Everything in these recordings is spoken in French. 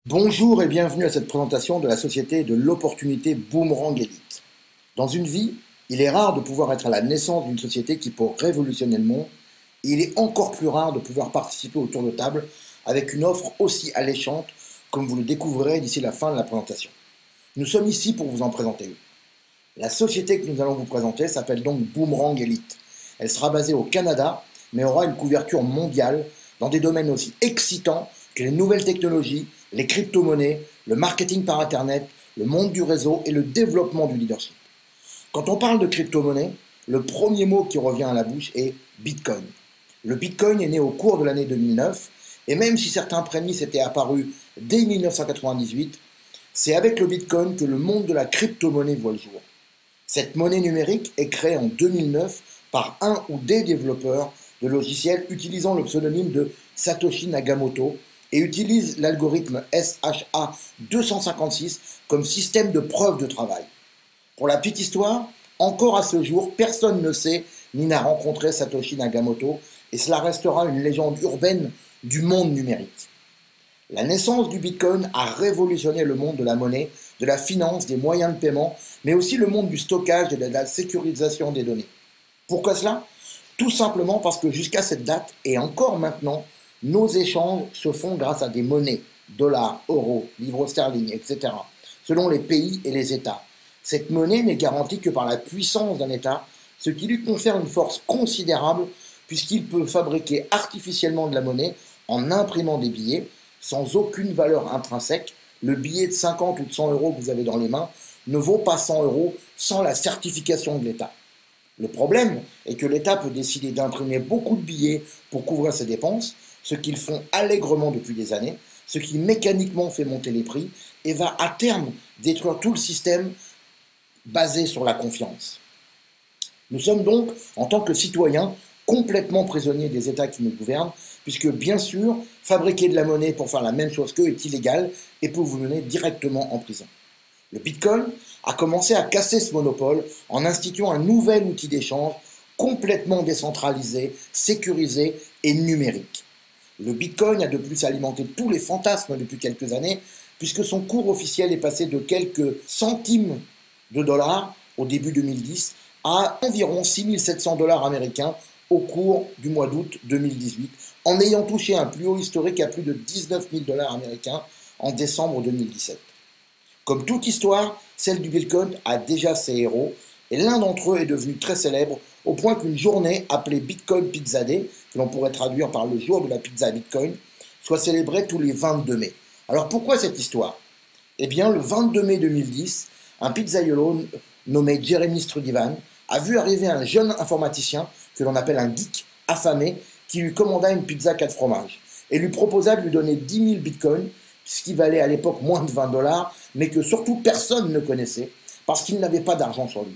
Bonjour et bienvenue à cette présentation de la société de l'opportunité Boomerang Elite. Dans une vie, il est rare de pouvoir être à la naissance d'une société qui peut révolutionner le monde, et il est encore plus rare de pouvoir participer au tour de table avec une offre aussi alléchante comme vous le découvrirez d'ici la fin de la présentation. Nous sommes ici pour vous en présenter une. La société que nous allons vous présenter s'appelle donc Boomerang Elite. Elle sera basée au Canada, mais aura une couverture mondiale dans des domaines aussi excitants que les nouvelles technologies, les crypto-monnaies, le marketing par Internet, le monde du réseau et le développement du leadership. Quand on parle de crypto-monnaie, le premier mot qui revient à la bouche est Bitcoin. Le Bitcoin est né au cours de l'année 2009, et même si certains prémices étaient apparus dès 1998, c'est avec le Bitcoin que le monde de la crypto-monnaie voit le jour. Cette monnaie numérique est créée en 2009 par un ou des développeurs de logiciels utilisant le pseudonyme de Satoshi Nakamoto et utilise l'algorithme SHA-256 comme système de preuve de travail. Pour la petite histoire, encore à ce jour, personne ne sait ni n'a rencontré Satoshi Nakamoto et cela restera une légende urbaine du monde numérique. La naissance du Bitcoin a révolutionné le monde de la monnaie, de la finance, des moyens de paiement, mais aussi le monde du stockage et de la sécurisation des données. Pourquoi cela? Tout simplement parce que jusqu'à cette date, et encore maintenant, nos échanges se font grâce à des monnaies, dollars, euros, livres sterling, etc., selon les pays et les États. Cette monnaie n'est garantie que par la puissance d'un État, ce qui lui confère une force considérable puisqu'il peut fabriquer artificiellement de la monnaie en imprimant des billets sans aucune valeur intrinsèque. Le billet de 50 ou de 100 euros que vous avez dans les mains ne vaut pas 100 euros sans la certification de l'État. Le problème est que l'État peut décider d'imprimer beaucoup de billets pour couvrir ses dépenses, ce qu'ils font allègrement depuis des années, ce qui mécaniquement fait monter les prix et va à terme détruire tout le système basé sur la confiance. Nous sommes donc, en tant que citoyens, complètement prisonniers des États qui nous gouvernent, puisque bien sûr, fabriquer de la monnaie pour faire la même chose qu'eux est illégal et peut vous mener directement en prison. Le Bitcoin a commencé à casser ce monopole en instituant un nouvel outil d'échange complètement décentralisé, sécurisé et numérique. Le Bitcoin a de plus alimenté tous les fantasmes depuis quelques années, puisque son cours officiel est passé de quelques centimes de dollars au début 2010 à environ 6 700 dollars américains au cours du mois d'août 2018, en ayant touché un plus haut historique à plus de 19 000 dollars américains en décembre 2017. Comme toute histoire, celle du Bitcoin a déjà ses héros, et l'un d'entre eux est devenu très célèbre au point qu'une journée appelée Bitcoin Pizza Day, que l'on pourrait traduire par le jour de la pizza Bitcoin, soit célébrée tous les 22 mai. Alors pourquoi cette histoire? Eh bien, le 22 mai 2010, un pizzaiolo nommé Jeremy Stridivan a vu arriver un jeune informaticien, que l'on appelle un geek, affamé, qui lui commanda une pizza 4 fromages, et lui proposa de lui donner 10 000 bitcoins, ce qui valait à l'époque moins de 20 dollars, mais que surtout personne ne connaissait, parce qu'il n'avait pas d'argent sur lui.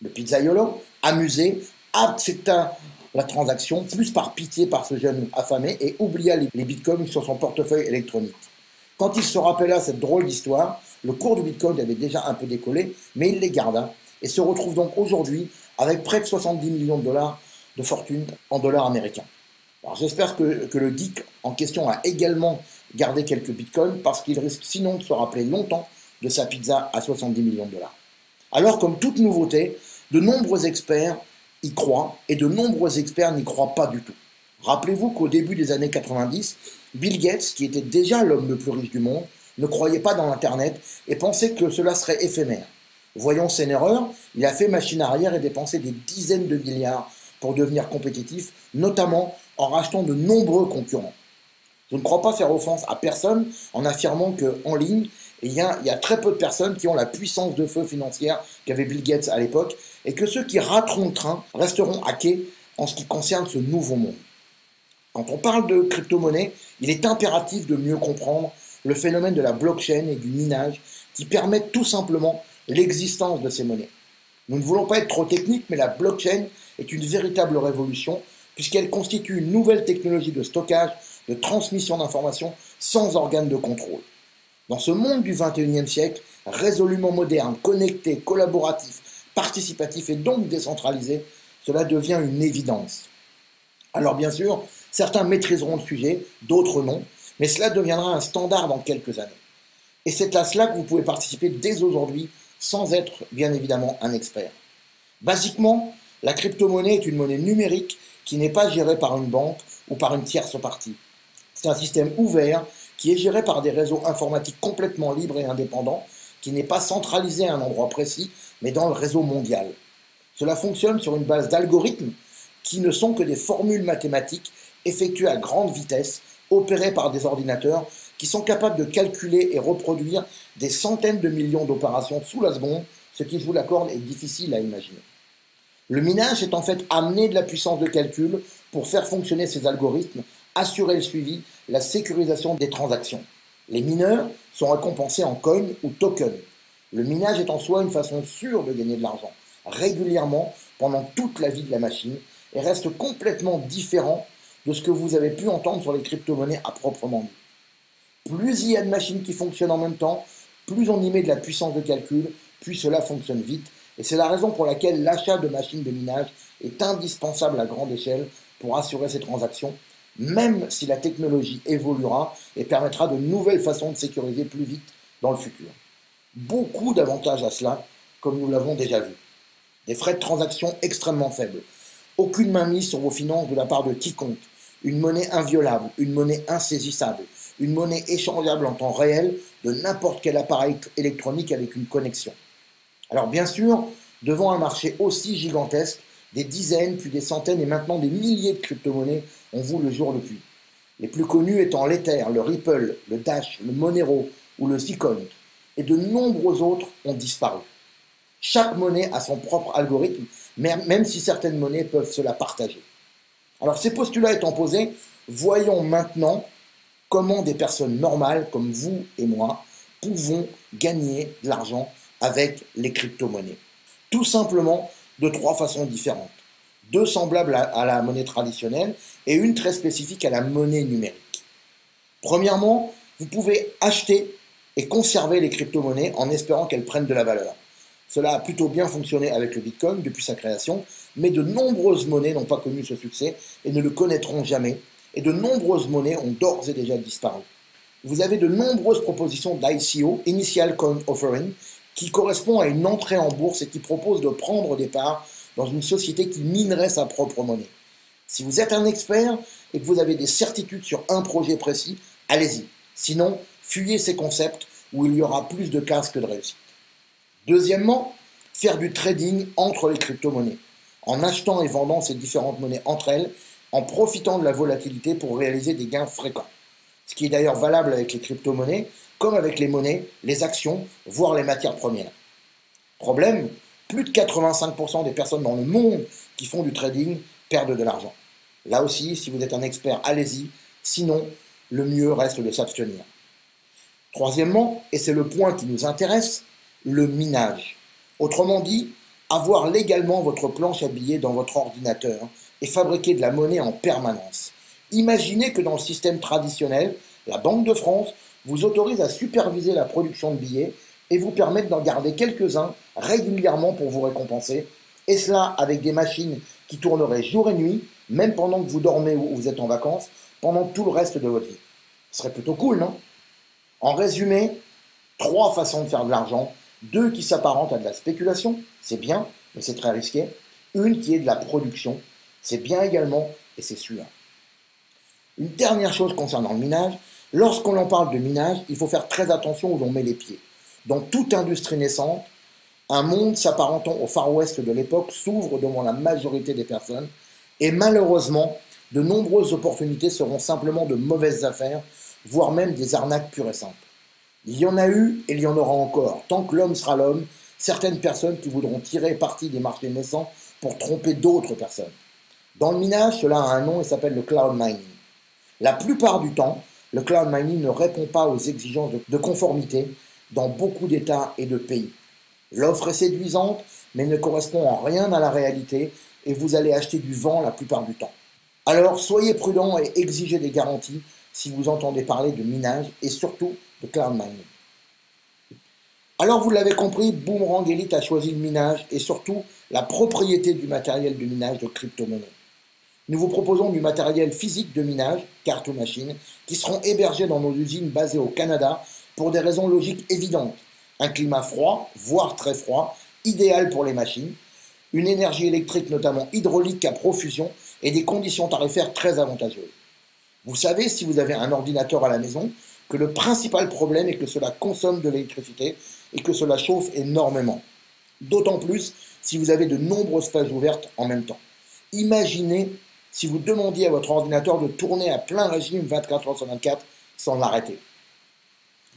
Le pizzaiolo, amusé, accepta la transaction, plus par pitié par ce jeune affamé, et oublia les bitcoins sur son portefeuille électronique. Quand il se rappela cette drôle d'histoire, le cours du bitcoin avait déjà un peu décollé, mais il les garda, et se retrouve donc aujourd'hui avec près de 70 millions de dollars de fortune en dollars américains. Alors j'espère que le geek en question a également gardé quelques bitcoins, parce qu'il risque sinon de se rappeler longtemps de sa pizza à 70 millions de dollars. Alors, comme toute nouveauté, de nombreux experts y croient et de nombreux experts n'y croient pas du tout. Rappelez-vous qu'au début des années 90, Bill Gates, qui était déjà l'homme le plus riche du monde, ne croyait pas dans l'Internet et pensait que cela serait éphémère. Voyant son erreur, il a fait machine arrière et dépensé des dizaines de milliards pour devenir compétitif, notamment en rachetant de nombreux concurrents. Je ne crois pas faire offense à personne en affirmant qu'en ligne, il y a très peu de personnes qui ont la puissance de feu financière qu'avait Bill Gates à l'époque, et que ceux qui rateront le train resteront à quai en ce qui concerne ce nouveau monde. Quand on parle de crypto-monnaie, il est impératif de mieux comprendre le phénomène de la blockchain et du minage qui permettent tout simplement l'existence de ces monnaies. Nous ne voulons pas être trop techniques, mais la blockchain est une véritable révolution puisqu'elle constitue une nouvelle technologie de stockage, de transmission d'informations sans organe de contrôle. Dans ce monde du XXIe siècle, résolument moderne, connecté, collaboratif, participatif et donc décentralisé, cela devient une évidence. Alors bien sûr, certains maîtriseront le sujet, d'autres non, Mais cela deviendra un standard dans quelques années. Et c'est à cela que vous pouvez participer dès aujourd'hui sans être bien évidemment un expert. Basiquement, la crypto-monnaie est une monnaie numérique qui n'est pas gérée par une banque ou par une tierce partie. C'est un système ouvert qui est géré par des réseaux informatiques complètement libres et indépendants, qui n'est pas centralisé à un endroit précis, mais dans le réseau mondial. Cela fonctionne sur une base d'algorithmes qui ne sont que des formules mathématiques effectuées à grande vitesse, opérées par des ordinateurs qui sont capables de calculer et reproduire des centaines de millions d'opérations sous la seconde, ce qui, je vous l'accorde, est difficile à imaginer. Le minage est en fait amener de la puissance de calcul pour faire fonctionner ces algorithmes, assurer le suivi, la sécurisation des transactions. Les mineurs sont récompensés en coins ou tokens. Le minage est en soi une façon sûre de gagner de l'argent, régulièrement pendant toute la vie de la machine, et reste complètement différent de ce que vous avez pu entendre sur les crypto-monnaies à proprement dit. Plus il y a de machines qui fonctionnent en même temps, plus on y met de la puissance de calcul, puis cela fonctionne vite. Et c'est la raison pour laquelle l'achat de machines de minage est indispensable à grande échelle pour assurer ces transactions, même si la technologie évoluera et permettra de nouvelles façons de sécuriser plus vite dans le futur. Beaucoup d'avantages à cela, comme nous l'avons déjà vu. Des frais de transaction extrêmement faibles, aucune mainmise sur vos finances de la part de quiconque, une monnaie inviolable, une monnaie insaisissable, une monnaie échangeable en temps réel de n'importe quel appareil électronique avec une connexion. Alors bien sûr, devant un marché aussi gigantesque, des dizaines, puis des centaines et maintenant des milliers de crypto-monnaies ont vu le jour depuis. Les plus connus étant l'Ether, le Ripple, le Dash, le Monero ou le Zcoin. Et de nombreux autres ont disparu. Chaque monnaie a son propre algorithme, même si certaines monnaies peuvent se la partager. Alors ces postulats étant posés, voyons maintenant comment des personnes normales comme vous et moi pouvons gagner de l'argent avec les crypto-monnaies. Tout simplement de trois façons différentes. Deux semblables à la monnaie traditionnelle et une très spécifique à la monnaie numérique. Premièrement, vous pouvez acheter et conserver les crypto-monnaies en espérant qu'elles prennent de la valeur. Cela a plutôt bien fonctionné avec le Bitcoin depuis sa création, mais de nombreuses monnaies n'ont pas connu ce succès et ne le connaîtront jamais, et de nombreuses monnaies ont d'ores et déjà disparu. Vous avez de nombreuses propositions d'ICO, Initial Coin Offering, qui correspond à une entrée en bourse et qui propose de prendre des parts dans une société qui minerait sa propre monnaie. Si vous êtes un expert et que vous avez des certitudes sur un projet précis, allez-y. Sinon, fuyez ces concepts où il y aura plus de casse que de réussite. Deuxièmement, faire du trading entre les crypto-monnaies, en achetant et vendant ces différentes monnaies entre elles, en profitant de la volatilité pour réaliser des gains fréquents. Ce qui est d'ailleurs valable avec les crypto-monnaies, comme avec les monnaies, les actions, voire les matières premières. Problème, plus de 85% des personnes dans le monde qui font du trading perdent de l'argent. Là aussi, si vous êtes un expert, allez-y, sinon, le mieux reste de s'abstenir. Troisièmement, et c'est le point qui nous intéresse, le minage. Autrement dit, avoir légalement votre planche à billets dans votre ordinateur et fabriquer de la monnaie en permanence. Imaginez que dans le système traditionnel, la Banque de France vous autorise à superviser la production de billets et vous permettre d'en garder quelques-uns régulièrement pour vous récompenser, et cela avec des machines qui tourneraient jour et nuit, même pendant que vous dormez ou vous êtes en vacances, pendant tout le reste de votre vie. Ce serait plutôt cool, non? En résumé, trois façons de faire de l'argent, deux qui s'apparentent à de la spéculation, c'est bien, mais c'est très risqué, une qui est de la production, c'est bien également, et c'est sûr. Une dernière chose concernant le minage, lorsqu'on en parle de minage, il faut faire très attention où l'on met les pieds. Dans toute industrie naissante, un monde s'apparentant au Far West de l'époque s'ouvre devant la majorité des personnes, et malheureusement, de nombreuses opportunités seront simplement de mauvaises affaires, voire même des arnaques pures et simples. Il y en a eu et il y en aura encore. Tant que l'homme sera l'homme, certaines personnes qui voudront tirer parti des marchés naissants pour tromper d'autres personnes. Dans le minage, cela a un nom et s'appelle le cloud mining. La plupart du temps, le cloud mining ne répond pas aux exigences de conformité dans beaucoup d'États et de pays. L'offre est séduisante, mais ne correspond en rien à la réalité et vous allez acheter du vent la plupart du temps. Alors soyez prudents et exigez des garanties si vous entendez parler de minage et surtout de cloud mining. Alors vous l'avez compris, Boomerang Elite a choisi le minage et surtout la propriété du matériel de minage de crypto-monnaie. Nous vous proposons du matériel physique de minage, cartes ou machines, qui seront hébergés dans nos usines basées au Canada pour des raisons logiques évidentes. Un climat froid, voire très froid, idéal pour les machines, une énergie électrique notamment hydraulique à profusion et des conditions tarifaires très avantageuses. Vous savez, si vous avez un ordinateur à la maison, que le principal problème est que cela consomme de l'électricité et que cela chauffe énormément. D'autant plus si vous avez de nombreuses pages ouvertes en même temps. Imaginez si vous demandiez à votre ordinateur de tourner à plein régime 24 heures sur 24 sans l'arrêter.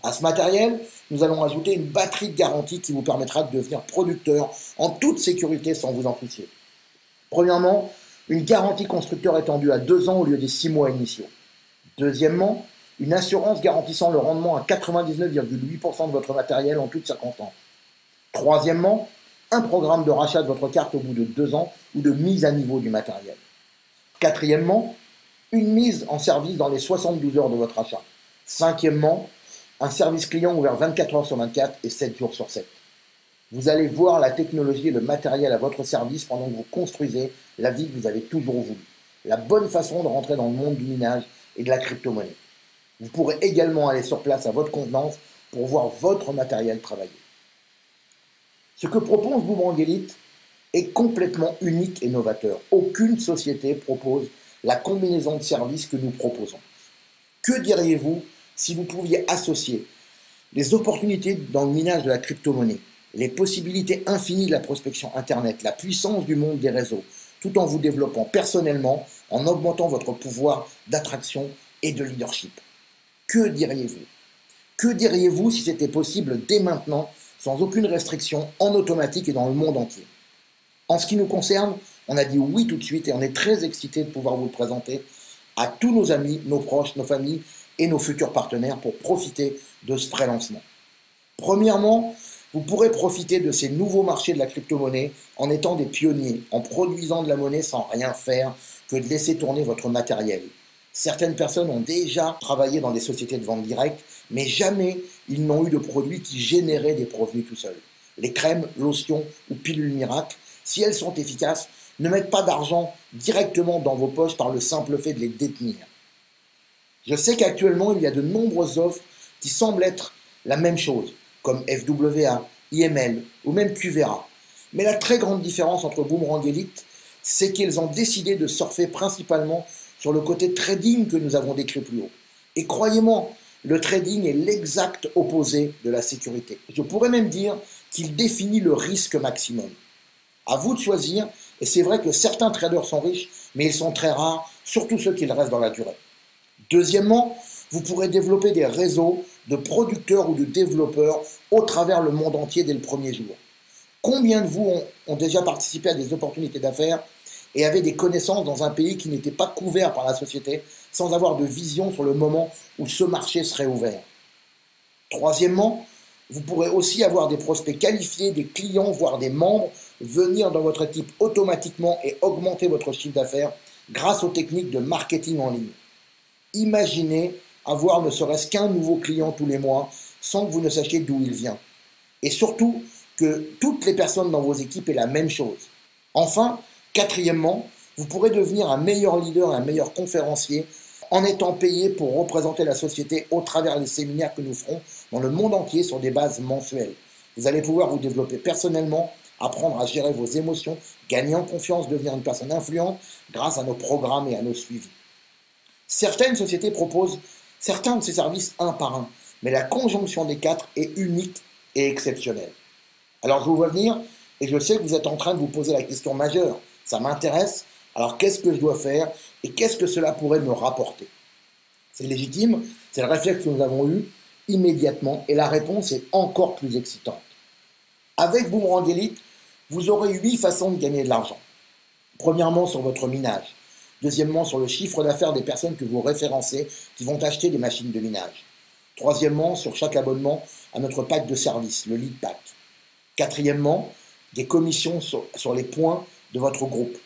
À ce matériel, nous allons ajouter une batterie de garantie qui vous permettra de devenir producteur en toute sécurité sans vous en soucier. Premièrement, une garantie constructeur étendue à 2 ans au lieu des 6 mois initiaux. Deuxièmement, une assurance garantissant le rendement à 99,8% de votre matériel en toutes circonstances. Troisièmement, un programme de rachat de votre carte au bout de 2 ans ou de mise à niveau du matériel. Quatrièmement, une mise en service dans les 72 heures de votre achat. Cinquièmement, un service client ouvert 24 heures sur 24 et 7 jours sur 7. Vous allez voir la technologie et le matériel à votre service pendant que vous construisez la vie que vous avez toujours voulu. La bonne façon de rentrer dans le monde du minage et de la crypto-monnaie. Vous pourrez également aller sur place à votre convenance pour voir votre matériel travailler. Ce que propose Boomerang Elite est complètement unique et novateur. Aucune société propose la combinaison de services que nous proposons. Que diriez-vous si vous pouviez associer les opportunités dans le minage de la crypto-monnaie, les possibilités infinies de la prospection Internet, la puissance du monde des réseaux, tout en vous développant personnellement, en augmentant votre pouvoir d'attraction et de leadership? Que diriez-vous? Que diriez-vous si c'était possible dès maintenant, sans aucune restriction, en automatique et dans le monde entier? En ce qui nous concerne, on a dit oui tout de suite et on est très excités de pouvoir vous le présenter à tous nos amis, nos proches, nos familles et nos futurs partenaires pour profiter de ce pré-lancement. Premièrement, vous pourrez profiter de ces nouveaux marchés de la crypto-monnaie en étant des pionniers, en produisant de la monnaie sans rien faire que de laisser tourner votre matériel. Certaines personnes ont déjà travaillé dans des sociétés de vente directe, mais jamais ils n'ont eu de produits qui généraient des revenus tout seuls. Les crèmes, lotions ou pilules miracles, si elles sont efficaces, ne mettent pas d'argent directement dans vos poches par le simple fait de les détenir. Je sais qu'actuellement, il y a de nombreuses offres qui semblent être la même chose, comme FWA, IML ou même Qvera. Mais la très grande différence entre Boomerang Elite, c'est qu'ils ont décidé de surfer principalement sur le côté trading que nous avons décrit plus haut. Et croyez-moi, le trading est l'exact opposé de la sécurité. Je pourrais même dire qu'il définit le risque maximum. À vous de choisir, et c'est vrai que certains traders sont riches, mais ils sont très rares, surtout ceux qui restent dans la durée. Deuxièmement, vous pourrez développer des réseaux de producteurs ou de développeurs au travers le monde entier dès le premier jour. Combien de vous ont déjà participé à des opportunités d'affaires et avaient des connaissances dans un pays qui n'était pas couvert par la société sans avoir de vision sur le moment où ce marché serait ouvert? Troisièmement, vous pourrez aussi avoir des prospects qualifiés, des clients, voire des membres venir dans votre équipe automatiquement et augmenter votre chiffre d'affaires grâce aux techniques de marketing en ligne. Imaginez avoir ne serait-ce qu'un nouveau client tous les mois sans que vous ne sachiez d'où il vient. Et surtout, que toutes les personnes dans vos équipes aient la même chose. Enfin, quatrièmement, vous pourrez devenir un meilleur leader et un meilleur conférencier en étant payé pour représenter la société au travers des séminaires que nous ferons dans le monde entier sur des bases mensuelles. Vous allez pouvoir vous développer personnellement, apprendre à gérer vos émotions, gagner en confiance, devenir une personne influente grâce à nos programmes et à nos suivis. Certaines sociétés proposent certains de ces services un par un, mais la conjonction des quatre est unique et exceptionnelle. Alors je vous vois venir et je sais que vous êtes en train de vous poser la question majeure. Ça m'intéresse, alors qu'est-ce que je dois faire et qu'est-ce que cela pourrait me rapporter? C'est légitime, c'est le réflexe que nous avons eu immédiatement et la réponse est encore plus excitante. Avec Boomerang Elite, vous aurez 8 façons de gagner de l'argent. Premièrement, sur votre minage. Deuxièmement, sur le chiffre d'affaires des personnes que vous référencez qui vont acheter des machines de minage. Troisièmement, sur chaque abonnement à notre pack de services, le Lead Pack. Quatrièmement, des commissions sur les points de votre groupe.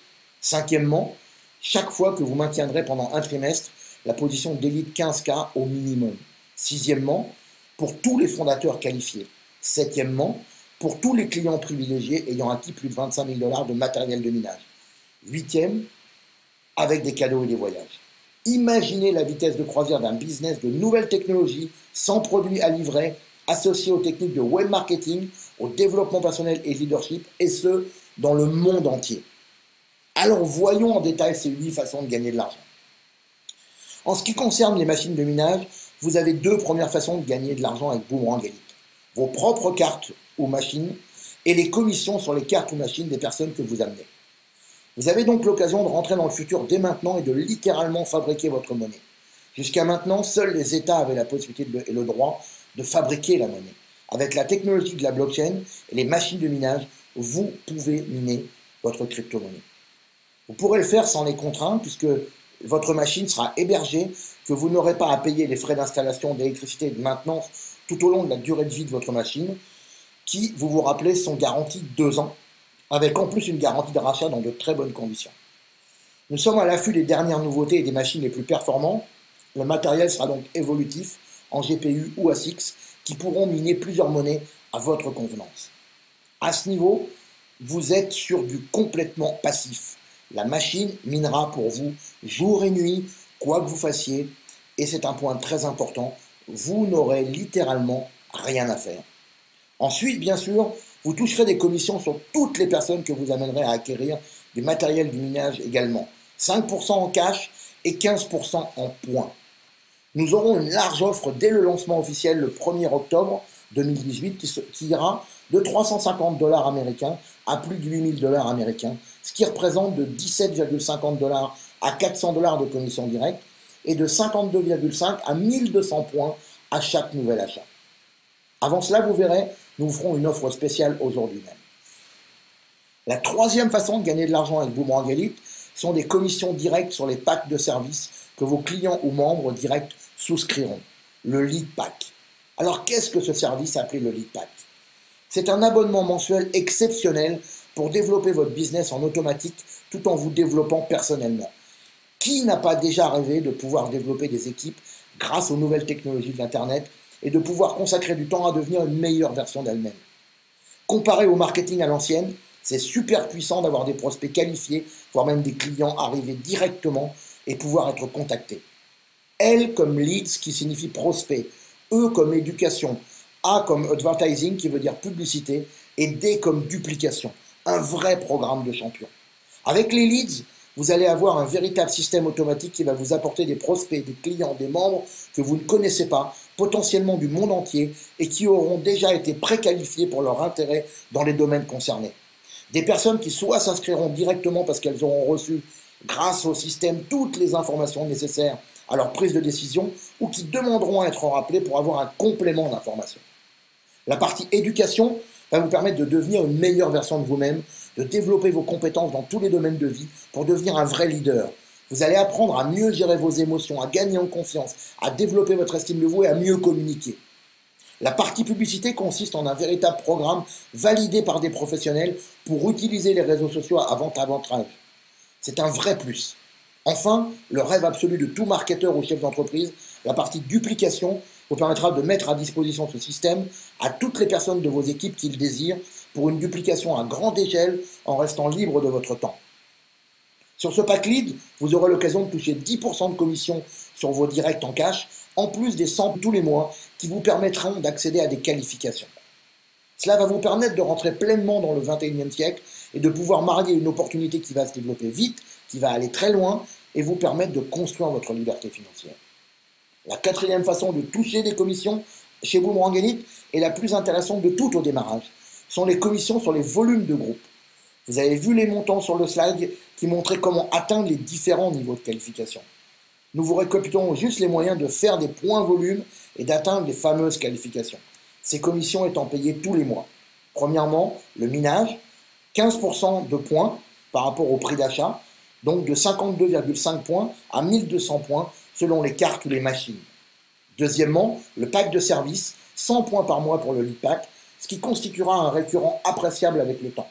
Cinquièmement, chaque fois que vous maintiendrez pendant un trimestre la position d'élite 15K au minimum. Sixièmement, pour tous les fondateurs qualifiés. Septièmement, pour tous les clients privilégiés ayant acquis plus de 25 000 $ de matériel de minage. Huitième, avec des cadeaux et des voyages. Imaginez la vitesse de croisière d'un business de nouvelles technologies, sans produits à livrer, associés aux techniques de web marketing, au développement personnel et leadership, et ce, dans le monde entier. Alors voyons en détail ces 8 façons de gagner de l'argent. En ce qui concerne les machines de minage, vous avez 2 premières façons de gagner de l'argent avec Boomerang Elite. Vos propres cartes ou machines et les commissions sur les cartes ou machines des personnes que vous amenez. Vous avez donc l'occasion de rentrer dans le futur dès maintenant et de littéralement fabriquer votre monnaie. Jusqu'à maintenant, seuls les États avaient la possibilité et le droit de fabriquer la monnaie. Avec la technologie de la blockchain et les machines de minage, vous pouvez miner votre crypto-monnaie. Vous pourrez le faire sans les contraintes puisque votre machine sera hébergée, que vous n'aurez pas à payer les frais d'installation, d'électricité et de maintenance tout au long de la durée de vie de votre machine, qui, vous vous rappelez, sont garanties 2 ans, avec en plus une garantie de rachat dans de très bonnes conditions. Nous sommes à l'affût des dernières nouveautés et des machines les plus performantes. Le matériel sera donc évolutif, en GPU ou ASICS, qui pourront miner plusieurs monnaies à votre convenance. À ce niveau, vous êtes sur du complètement passif. La machine minera pour vous jour et nuit, quoi que vous fassiez, et c'est un point très important, vous n'aurez littéralement rien à faire. Ensuite, bien sûr, vous toucherez des commissions sur toutes les personnes que vous amènerez à acquérir du matériel du minage également. 5% en cash et 15% en points. Nous aurons une large offre dès le lancement officiel le 1er octobre 2018 qui ira de 350 $ américains à plus de 8000 $ américains, ce qui représente de 17,50 $ à 400 $ de commission directe et de 52,5 à 1200 points à chaque nouvel achat. Avant cela, vous verrez, nous vous ferons une offre spéciale aujourd'hui même. La troisième façon de gagner de l'argent avec Boomerang Elite sont des commissions directes sur les packs de services que vos clients ou membres directs souscriront, le Lead Pack. Alors qu'est-ce que ce service appelé le Lead Pack? C'est un abonnement mensuel exceptionnel pour développer votre business en automatique tout en vous développant personnellement. Qui n'a pas déjà rêvé de pouvoir développer des équipes grâce aux nouvelles technologies de l'Internet et de pouvoir consacrer du temps à devenir une meilleure version d'elle-même? Comparé au marketing à l'ancienne, c'est super puissant d'avoir des prospects qualifiés, voire même des clients arriver directement et pouvoir être contactés. L comme leads qui signifie prospect, E comme éducation, A comme advertising qui veut dire publicité et D comme duplication. Un vrai programme de champion. Avec les leads, vous allez avoir un véritable système automatique qui va vous apporter des prospects, des clients, des membres que vous ne connaissez pas, potentiellement du monde entier et qui auront déjà été préqualifiés pour leur intérêt dans les domaines concernés. Des personnes qui soit s'inscriront directement parce qu'elles auront reçu, grâce au système, toutes les informations nécessaires à leur prise de décision ou qui demanderont à être rappelées pour avoir un complément d'information. La partie éducation va vous permettre de devenir une meilleure version de vous-même, de développer vos compétences dans tous les domaines de vie pour devenir un vrai leader. Vous allez apprendre à mieux gérer vos émotions, à gagner en confiance, à développer votre estime de vous et à mieux communiquer. La partie publicité consiste en un véritable programme validé par des professionnels pour utiliser les réseaux sociaux à votre avantage. C'est un vrai plus. Enfin, le rêve absolu de tout marketeur ou chef d'entreprise, la partie duplication vous permettra de mettre à disposition ce système à toutes les personnes de vos équipes qui le désirent pour une duplication à grande échelle en restant libre de votre temps. Sur ce pack lead, vous aurez l'occasion de toucher 10% de commission sur vos directs en cash, en plus des 100 tous les mois qui vous permettront d'accéder à des qualifications. Cela va vous permettre de rentrer pleinement dans le 21e siècle et de pouvoir marier une opportunité qui va se développer vite, qui va aller très loin et vous permettre de construire votre liberté financière. La quatrième façon de toucher des commissions chez Boomerang Elite est la plus intéressante de toutes au démarrage. Ce sont les commissions sur les volumes de groupe. Vous avez vu les montants sur le slide qui montraient comment atteindre les différents niveaux de qualification. Nous vous récapitulons juste les moyens de faire des points volume et d'atteindre les fameuses qualifications. Ces commissions étant payées tous les mois. Premièrement, le minage, 15% de points par rapport au prix d'achat, donc de 52,5 points à 1200 points selon les cartes ou les machines. Deuxièmement, le pack de service, 100 points par mois pour le lead pack, ce qui constituera un récurrent appréciable avec le temps.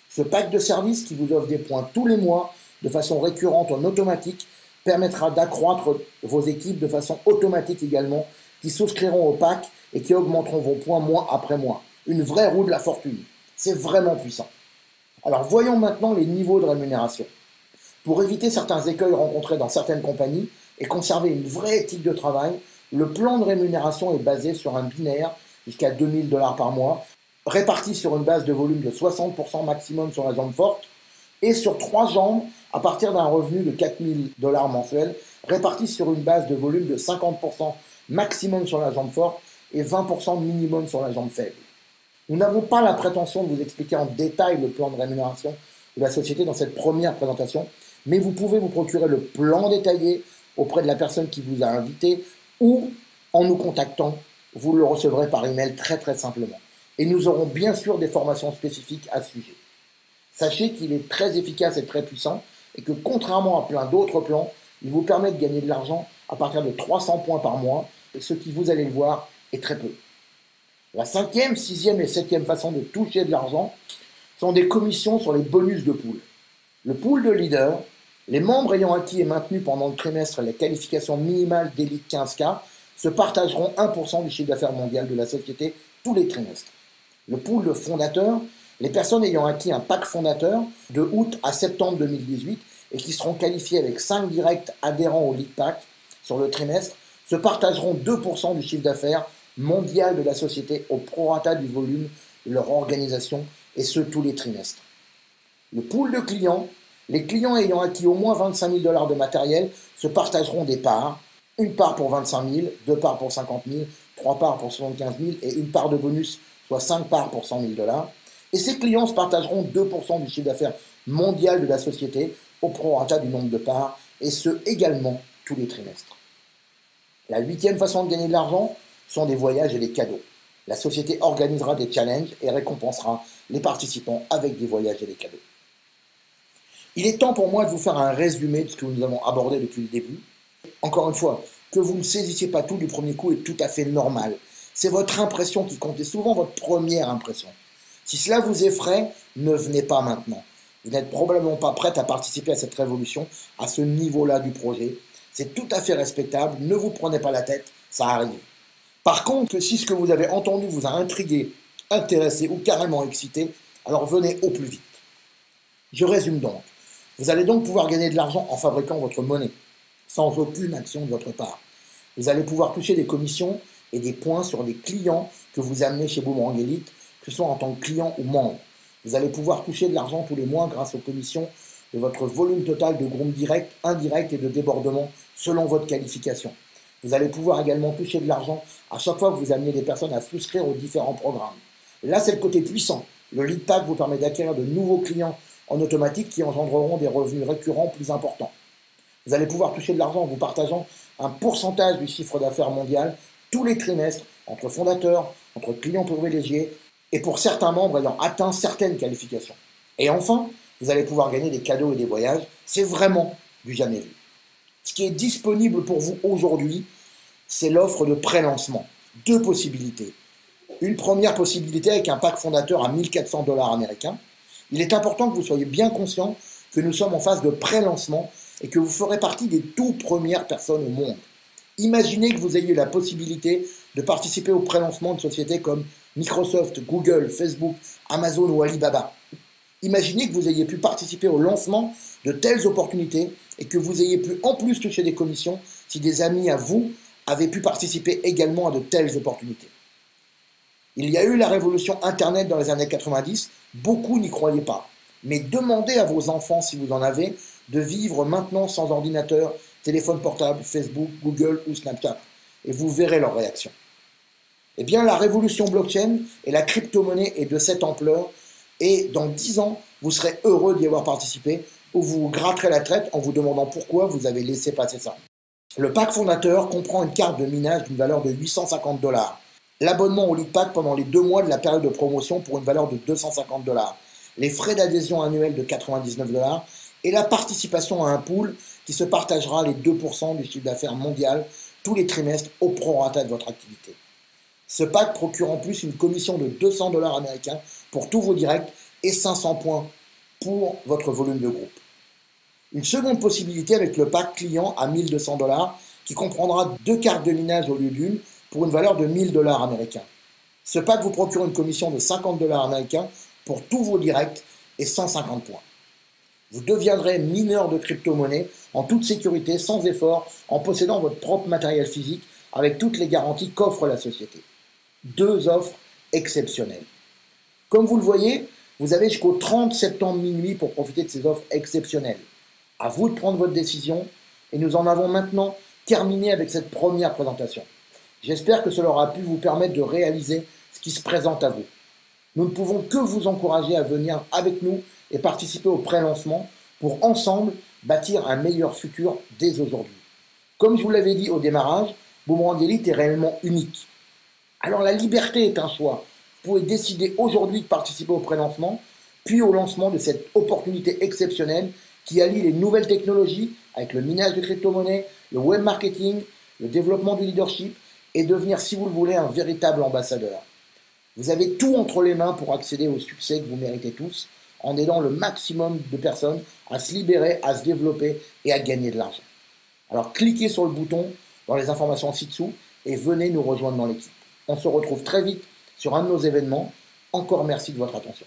Ce pack de service qui vous offre des points tous les mois de façon récurrente en automatique permettra d'accroître vos équipes de façon automatique également, qui souscriront au pack et qui augmenteront vos points mois après mois. Une vraie roue de la fortune. C'est vraiment puissant. Alors voyons maintenant les niveaux de rémunération. Pour éviter certains écueils rencontrés dans certaines compagnies et conserver une vraie éthique de travail, le plan de rémunération est basé sur un binaire jusqu'à 2000 dollars par mois, réparti sur une base de volume de 60% maximum sur la jambe forte et sur 3 jambes à partir d'un revenu de 4000 dollars mensuels, réparti sur une base de volume de 50% maximum sur la jambe forte et 20% minimum sur la jambe faible. Nous n'avons pas la prétention de vous expliquer en détail le plan de rémunération de la société dans cette première présentation, mais vous pouvez vous procurer le plan détaillé auprès de la personne qui vous a invité ou en nous contactant, vous le recevrez par email très simplement. Et nous aurons bien sûr des formations spécifiques à ce sujet. Sachez qu'il est très efficace et très puissant et que contrairement à plein d'autres plans, il vous permet de gagner de l'argent à partir de 300 points par mois, ce qui, vous allez le voir, est très peu. La 5e, 6e et 7e façon de toucher de l'argent sont des commissions sur les bonus de pool. Le pool de leader, les membres ayant acquis et maintenu pendant le trimestre la qualification minimale d'élite 15K se partageront 1% du chiffre d'affaires mondial de la société tous les trimestres. Le pool de fondateurs, les personnes ayant acquis un pack fondateur de août à septembre 2018 et qui seront qualifiées avec 5 directs adhérents au lead pack sur le trimestre, se partageront 2% du chiffre d'affaires mondial de la société au prorata du volume de leur organisation, et ce tous les trimestres. Le pool de clients, les clients ayant acquis au moins 25 000 dollars de matériel se partageront des parts, une part pour 25 000, 2 parts pour 50 000, 3 parts pour 75 000 et une part de bonus, soit 5 parts pour 100 000 dollars. Et ces clients se partageront 2% du chiffre d'affaires mondial de la société au prorata du nombre de parts, et ce également tous les trimestres. La 8e façon de gagner de l'argent sont des voyages et des cadeaux. La société organisera des challenges et récompensera les participants avec des voyages et des cadeaux. Il est temps pour moi de vous faire un résumé de ce que nous avons abordé depuis le début. Encore une fois, que vous ne saisissiez pas tout du premier coup est tout à fait normal. C'est votre impression qui compte et souvent votre première impression. Si cela vous effraie, ne venez pas maintenant. Vous n'êtes probablement pas prête à participer à cette révolution, à ce niveau-là du projet. C'est tout à fait respectable, ne vous prenez pas la tête, ça arrive. Par contre, si ce que vous avez entendu vous a intrigué, intéressé ou carrément excité, alors venez au plus vite. Je résume donc. Vous allez donc pouvoir gagner de l'argent en fabriquant votre monnaie, sans aucune action de votre part. Vous allez pouvoir toucher des commissions et des points sur les clients que vous amenez chez Boomerang Elite, que ce soit en tant que client ou membre. Vous allez pouvoir toucher de l'argent tous les mois grâce aux commissions de votre volume total de groupes directs, indirects et de débordements selon votre qualification. Vous allez pouvoir également toucher de l'argent à chaque fois que vous amenez des personnes à souscrire aux différents programmes. Là, c'est le côté puissant. Le lead pack vous permet d'acquérir de nouveaux clients en automatique qui engendreront des revenus récurrents plus importants. Vous allez pouvoir toucher de l'argent en vous partageant un pourcentage du chiffre d'affaires mondial tous les trimestres entre fondateurs, entre clients privilégiés et pour certains membres ayant atteint certaines qualifications. Et enfin, vous allez pouvoir gagner des cadeaux et des voyages. C'est vraiment du jamais vu. Ce qui est disponible pour vous aujourd'hui, c'est l'offre de pré-lancement. 2 possibilités. Une première possibilité avec un pack fondateur à 1400 dollars américains. Il est important que vous soyez bien conscient que nous sommes en phase de pré-lancement et que vous ferez partie des toutes premières personnes au monde. Imaginez que vous ayez la possibilité de participer au pré-lancement de sociétés comme Microsoft, Google, Facebook, Amazon ou Alibaba. Imaginez que vous ayez pu participer au lancement de telles opportunités et que vous ayez pu en plus toucher des commissions si des amis à vous avaient pu participer également à de telles opportunités. Il y a eu la révolution Internet dans les années 90, beaucoup n'y croyaient pas. Mais demandez à vos enfants, si vous en avez, de vivre maintenant sans ordinateur, téléphone portable, Facebook, Google ou Snapchat. Et vous verrez leur réaction. Eh bien, la révolution blockchain et la crypto-monnaie est de cette ampleur. Et dans 10 ans, vous serez heureux d'y avoir participé ou vous vous gratterez la tête en vous demandant pourquoi vous avez laissé passer ça. Le pack fondateur comprend une carte de minage d'une valeur de 850 dollars. L'abonnement au lead pack pendant les 2 mois de la période de promotion pour une valeur de 250 dollars. Les frais d'adhésion annuels de 99 dollars et la participation à un pool qui se partagera les 2% du chiffre d'affaires mondial tous les trimestres au prorata de votre activité. Ce pack procure en plus une commission de 200 dollars américains pour tous vos directs et 500 points pour votre volume de groupe. Une seconde possibilité avec le pack client à 1200 dollars qui comprendra 2 cartes de minage au lieu d'une pour une valeur de 1000 dollars américains. Ce pack vous procure une commission de 50 dollars américains pour tous vos directs et 150 points. Vous deviendrez mineur de crypto-monnaie en toute sécurité, sans effort, en possédant votre propre matériel physique avec toutes les garanties qu'offre la société. Deux offres exceptionnelles. Comme vous le voyez, vous avez jusqu'au 30 septembre minuit pour profiter de ces offres exceptionnelles. À vous de prendre votre décision et nous en avons maintenant terminé avec cette première présentation. J'espère que cela aura pu vous permettre de réaliser ce qui se présente à vous. Nous ne pouvons que vous encourager à venir avec nous et participer au pré-lancement pour ensemble bâtir un meilleur futur dès aujourd'hui. Comme je vous l'avais dit au démarrage, Boomerang Elite est réellement unique. Alors la liberté est un choix. Vous pouvez décider aujourd'hui de participer au pré-lancement, puis au lancement de cette opportunité exceptionnelle qui allie les nouvelles technologies avec le minage de crypto-monnaies, le web marketing, le développement du leadership et devenir, si vous le voulez, un véritable ambassadeur. Vous avez tout entre les mains pour accéder au succès que vous méritez tous, en aidant le maximum de personnes à se libérer, à se développer et à gagner de l'argent. Alors cliquez sur le bouton dans les informations ci-dessous et venez nous rejoindre dans l'équipe. On se retrouve très vite sur un de nos événements. Encore merci de votre attention.